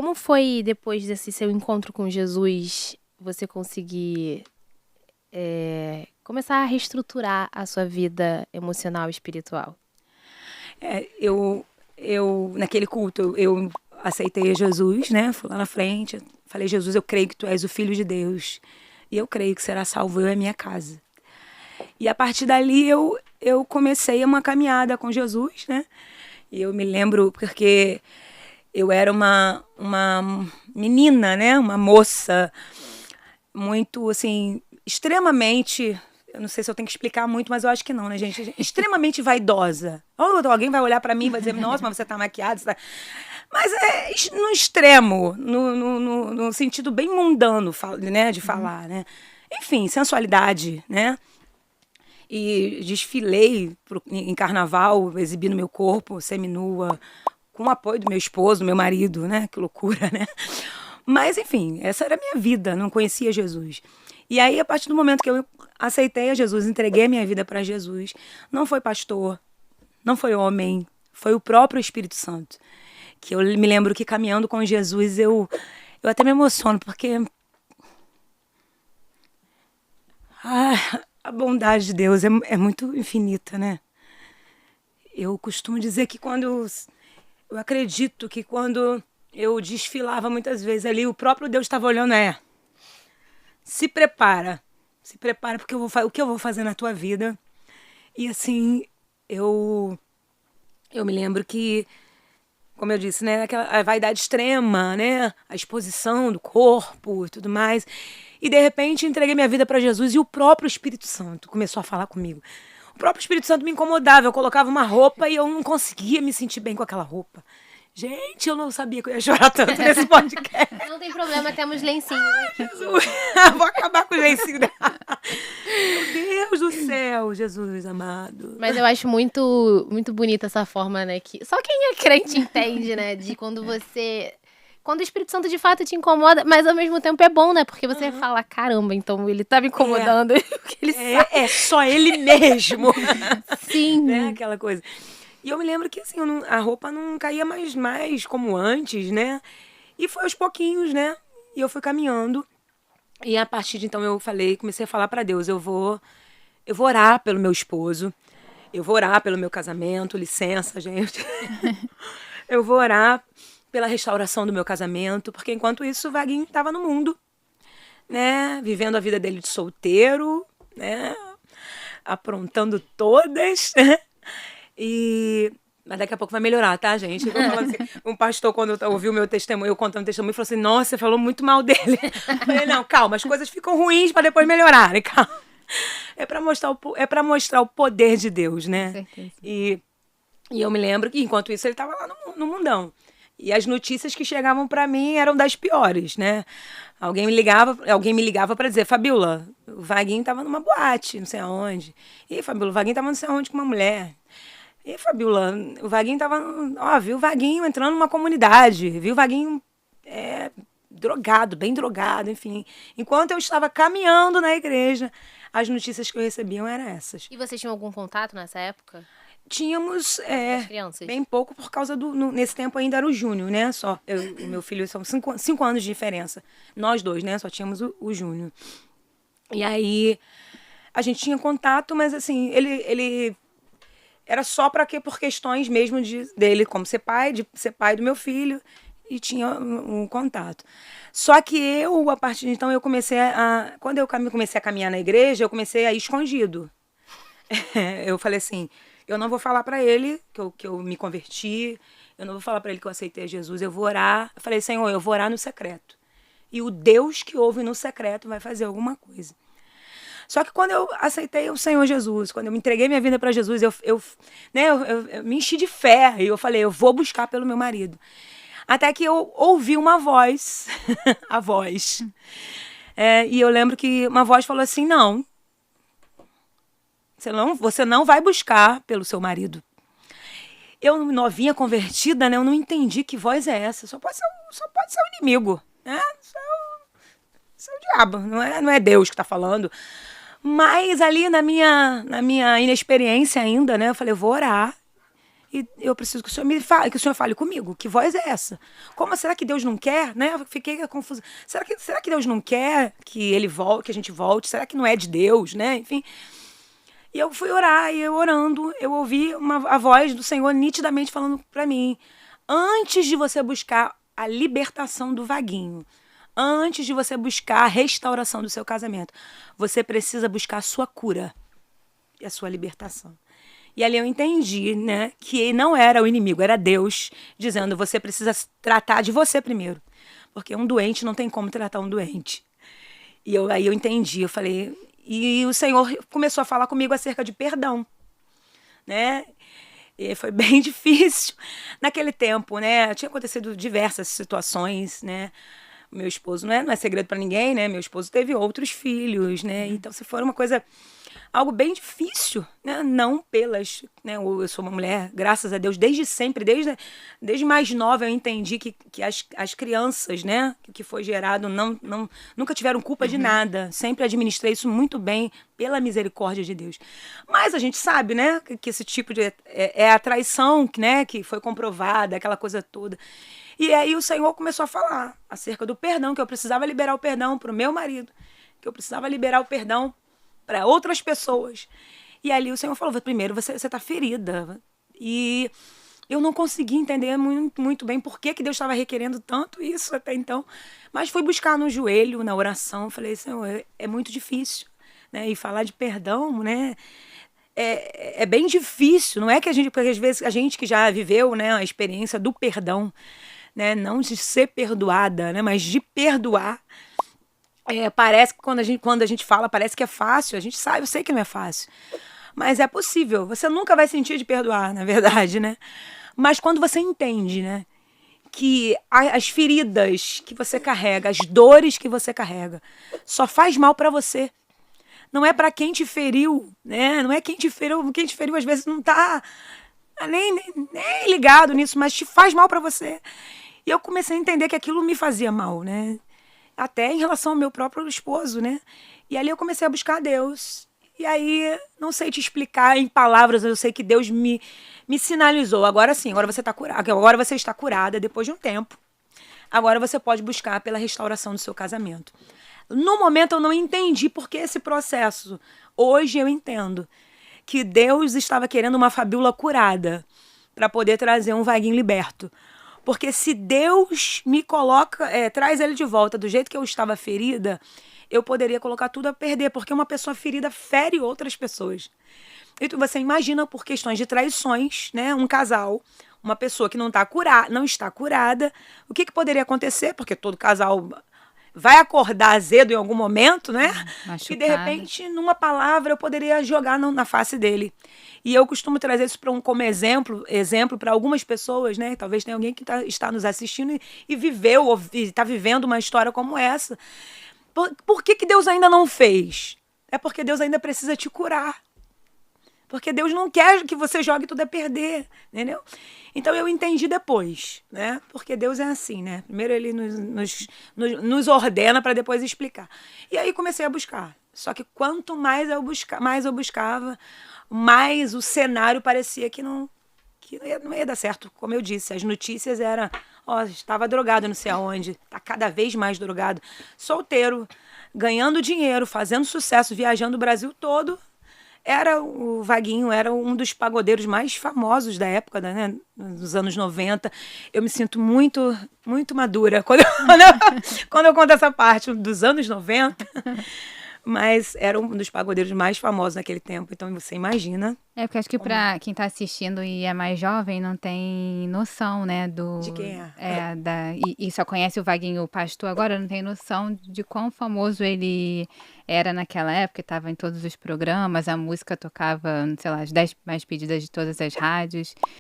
Como foi depois desse seu encontro com Jesus, você conseguir começar a reestruturar a sua vida emocional e espiritual? Naquele culto, eu aceitei Jesus, né? Fui lá na frente, falei, Jesus, eu creio que tu és o Filho de Deus. E eu creio que será salvo eu e a minha casa. E a partir dali eu comecei uma caminhada com Jesus, né? E eu me lembro porque eu era uma menina, né? Uma moça muito, assim, extremamente... Eu não sei se eu tenho que explicar muito, mas eu acho que não, né, gente? Extremamente vaidosa. Ou alguém vai olhar pra mim e vai dizer, nossa, mas você tá maquiada, você tá... Mas é no extremo, no sentido bem mundano, né, de falar, né? Enfim, sensualidade, né? E desfilei em carnaval, exibindo meu corpo, seminua, com o apoio do meu esposo, do meu marido, né? Que loucura, né? Mas, enfim, essa era a minha vida, não conhecia Jesus. E aí, a partir do momento que eu aceitei a Jesus, entreguei a minha vida para Jesus, não foi pastor, não foi homem, foi o próprio Espírito Santo. Que eu me lembro que caminhando com Jesus, eu até me emociono, porque a bondade de Deus é muito infinita, né? Eu costumo dizer que eu acredito que quando eu desfilava muitas vezes ali, o próprio Deus estava olhando, se prepara porque o que eu vou fazer na tua vida. E assim, eu me lembro que, como eu disse, né, a vaidade extrema, né, a exposição do corpo e tudo mais. E de repente entreguei minha vida para Jesus e o próprio Espírito Santo começou a falar comigo. O próprio Espírito Santo me incomodava, eu colocava uma roupa e eu não conseguia me sentir bem com aquela roupa. Gente, eu não sabia que eu ia chorar tanto nesse podcast. Não tem problema, temos lencinhos aqui. Jesus, vou acabar com o lencinho dela. Meu Deus do céu, Jesus amado. Mas eu acho muito, muito bonita essa forma, né? Que só quem é crente entende, né? De quando o Espírito Santo de fato te incomoda, mas ao mesmo tempo é bom, né? Porque você fala, caramba, então ele tá me incomodando. Porque ele sabe. É só ele mesmo. Sim. Né? Aquela coisa. E eu me lembro que assim, a roupa não caía mais como antes, né? E foi aos pouquinhos, né? E eu fui caminhando. E a partir de então eu comecei a falar para Deus, eu vou orar pelo meu esposo. Eu vou orar pelo meu casamento, licença, gente. Eu vou orar pela restauração do meu casamento, porque enquanto isso o Vaguinho estava no mundo, né? Vivendo a vida dele de solteiro, né? Aprontando todas, né? Mas daqui a pouco vai melhorar, tá, gente? Eu assim, um pastor, quando ouviu o meu testemunho, eu contando testemunho, falou assim, nossa, você falou muito mal dele. Eu falei, não, calma, as coisas ficam ruins para depois melhorarem, calma. É para mostrar o poder de Deus, né? Com certeza. E eu me lembro que, enquanto isso, ele estava lá no mundão. E as notícias que chegavam para mim eram das piores, né? Alguém me ligava para dizer, Fabiola, o Vaguinho estava numa boate, não sei aonde. E, Fabiola, o Vaguinho estava não sei aonde com uma mulher. E, Fabiola, o Vaguinho tava... viu o Vaguinho entrando numa comunidade, viu o Vaguinho drogado, bem drogado, enfim. Enquanto eu estava caminhando na igreja, as notícias que eu recebia eram essas. E vocês tinham algum contato nessa época? Tínhamos As crianças? bem pouco por causa nesse tempo ainda era o Júnior, né? Só. O meu filho são 5 anos de diferença. Nós dois, né? Só tínhamos o Júnior. E aí a gente tinha contato, mas assim, ele era só por questões mesmo dele como ser pai, de ser pai do meu filho, e tinha um contato. Só que a partir de então, quando eu comecei a caminhar na igreja, eu comecei a ir escondido. Eu falei assim, eu não vou falar para ele que eu me converti, eu não vou falar para ele que eu aceitei Jesus, eu vou orar. Eu falei, Senhor, eu vou orar no secreto. E o Deus que ouve no secreto vai fazer alguma coisa. Só que quando eu aceitei o Senhor Jesus, quando eu me entreguei minha vida para Jesus, eu me enchi de fé e eu falei, eu vou buscar pelo meu marido. Até que eu ouvi uma voz, a voz. E eu lembro que uma voz falou assim, não, você não vai buscar pelo seu marido. Eu, novinha, convertida, né, eu não entendi que voz é essa. Só pode ser o inimigo, né? Isso é o diabo, não é Deus que está falando. Mas ali na minha inexperiência ainda, né? Eu falei, eu vou orar. E eu preciso que o senhor me fale, que o senhor fale comigo. Que voz é essa? Como será que Deus não quer, né? Eu fiquei confusa. Será que Deus não quer que ele volte, que a gente volte? Será que não é de Deus, né? Enfim. E eu fui orar, e eu orando, eu ouvi a voz do Senhor nitidamente falando para mim: antes de você buscar a libertação do Vaguinho, antes de você buscar a restauração do seu casamento, você precisa buscar a sua cura e a sua libertação. E ali eu entendi, né, que não era o inimigo, era Deus dizendo: você precisa tratar de você primeiro, porque um doente não tem como tratar um doente. E aí eu entendi, eu falei... E o Senhor começou a falar comigo acerca de perdão, né? E foi bem difícil naquele tempo, né? Tinha acontecido diversas situações, né? Meu esposo, não é segredo para ninguém, né? Meu esposo teve outros filhos, né? Então, se for uma coisa, algo bem difícil, né? Não pelas, né? Eu sou uma mulher, graças a Deus, desde sempre, desde mais nova eu entendi que as crianças, né? Que foi gerado, nunca tiveram culpa de nada. Sempre administrei isso muito bem, pela misericórdia de Deus. Mas a gente sabe, né? Que esse tipo de... É a traição, né? Que foi comprovada, aquela coisa toda. E aí o Senhor começou a falar acerca do perdão, que eu precisava liberar o perdão para o meu marido, que eu precisava liberar o perdão para outras pessoas. E ali o Senhor falou: primeiro, você está ferida. E eu não consegui entender muito bem por que Deus estava requerendo tanto isso até então. Mas fui buscar no joelho, na oração, falei: Senhor, é muito difícil, né? E falar de perdão, né? É bem difícil. Não é que porque às vezes a gente que já viveu, né, a experiência do perdão, né, não de ser perdoada, né, mas de perdoar. Parece que quando a gente fala, parece que é fácil. A gente sabe, eu sei que não é fácil. Mas é possível. Você nunca vai sentir de perdoar, na verdade, né? Mas quando você entende, né, que as feridas que você carrega, as dores que você carrega, só faz mal para você. Não é para quem te feriu, né? Não é quem te feriu às vezes não tá nem ligado nisso, mas te faz mal para você. E eu comecei a entender que aquilo me fazia mal, né? Até em relação ao meu próprio esposo, né? E ali eu comecei a buscar a Deus. E aí, não sei te explicar em palavras, eu sei que Deus me sinalizou. Agora sim, agora você está curada. Agora você está curada depois de um tempo. Agora você pode buscar pela restauração do seu casamento. No momento eu não entendi por que esse processo. Hoje eu entendo que Deus estava querendo uma Fabiola curada para poder trazer um Vaguinho liberto. Porque se Deus me coloca, traz ele de volta do jeito que eu estava ferida, eu poderia colocar tudo a perder, porque uma pessoa ferida fere outras pessoas. Então você imagina, por questões de traições, né, um casal, uma pessoa que não está curada, o que poderia acontecer? Porque todo casal vai acordar azedo em algum momento, né? Machucada. E de repente, numa palavra, eu poderia jogar na face dele. E eu costumo trazer isso como exemplo para algumas pessoas, né? Talvez tenha alguém que está nos assistindo e viveu, ou está vivendo uma história como essa. Por que Deus ainda não fez? É porque Deus ainda precisa te curar. Porque Deus não quer que você jogue tudo a perder, entendeu? Então eu entendi depois, né? Porque Deus é assim, né? Primeiro ele nos ordena para depois explicar. E aí comecei a buscar. Só que quanto mais eu buscava, mais o cenário parecia que não ia dar certo. Como eu disse, as notícias eram: estava drogado não sei aonde, tá cada vez mais drogado, solteiro, ganhando dinheiro, fazendo sucesso, viajando o Brasil todo. O Vaguinho era um dos pagodeiros mais famosos da época, né, dos anos 90. Eu me sinto muito, muito madura quando eu conto essa parte dos anos 90. Mas era um dos pagodeiros mais famosos naquele tempo. Então você imagina. Porque acho que para quem está assistindo e é mais jovem não tem noção, né, de quem é. E só conhece o Vaguinho Pastor agora, não tem noção de quão famoso ele era naquela época. Estava em todos os programas, a música tocava, sei lá, as 10 mais pedidas de todas as rádios.